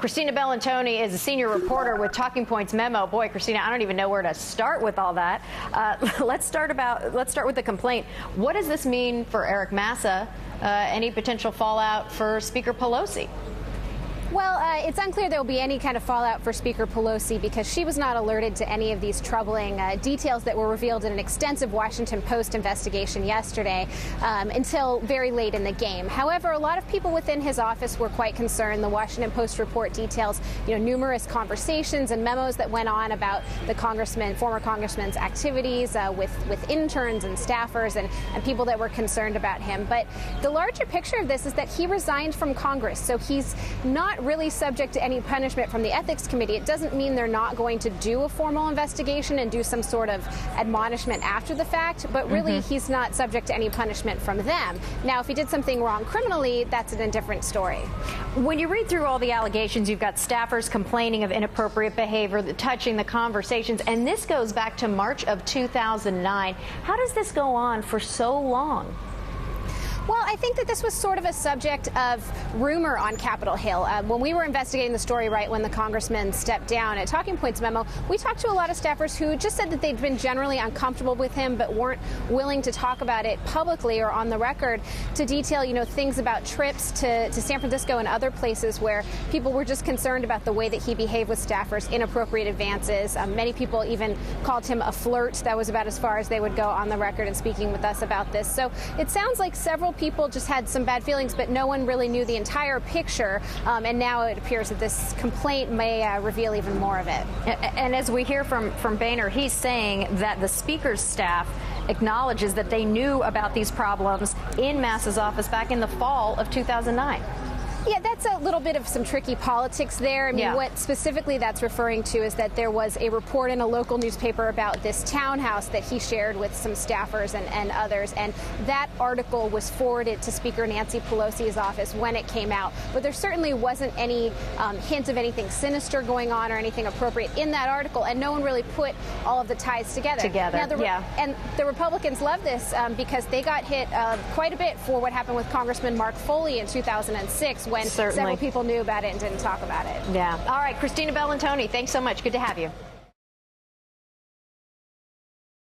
Christina Bellantoni is a senior reporter with Talking Points Memo. Boy, Christina, I don't even know where to start with all that. Let's start with the complaint. What does this mean for Eric Massa? Any potential fallout for Speaker Pelosi? Well, it's unclear there will be any kind of fallout for Speaker Pelosi because she was not alerted to any of these troubling details that were revealed in an extensive Washington Post investigation yesterday until very late in the game. However, a lot of people within his office were quite concerned. The Washington Post report details, numerous conversations and memos that went on about the former congressman's activities with interns and staffers and people that were concerned about him. But the larger picture of this is that he resigned from Congress, so he's not really subject to any punishment from the Ethics Committee. It doesn't mean they're not going to do a formal investigation and do some sort of admonishment after the fact, but really he's not subject to any punishment from them. Now, if he did something wrong criminally, that's a different story. When you read through all the allegations, you've got staffers complaining of inappropriate behavior, touching the conversations, and this goes back to March of 2009. How does this go on for so long? Well, I think that this was sort of a subject of rumor on Capitol Hill. When we were investigating the story right when the congressman stepped down at Talking Points Memo, we talked to a lot of staffers who just said that they'd been generally uncomfortable with him but weren't willing to talk about it publicly or on the record to detail, things about trips to San Francisco and other places where people were just concerned about the way that he behaved with staffers, inappropriate advances. Many people even called him a flirt. That was about as far as they would go on the record in speaking with us about this. So it sounds like several people just had some bad feelings, but no one really knew the entire picture. And now it appears that this complaint may reveal even more of it. And as we hear from Boehner, he's saying that the Speaker's staff acknowledges that they knew about these problems in Massa's office back in the fall of 2009. Yeah, that's a little bit of some tricky politics there. I mean, what specifically that's referring to is that there was a report in a local newspaper about this townhouse that he shared with some staffers and others, and that article was forwarded to Speaker Nancy Pelosi's office when it came out. But there certainly wasn't any hint of anything sinister going on or anything appropriate in that article, and no one really put all of the ties together. Now, and the Republicans love this because they got hit quite a bit for what happened with Congressman Mark Foley in 2006 when several people knew about it and didn't talk about it. Yeah. All right, Christina Bellantoni, thanks so much. Good to have you.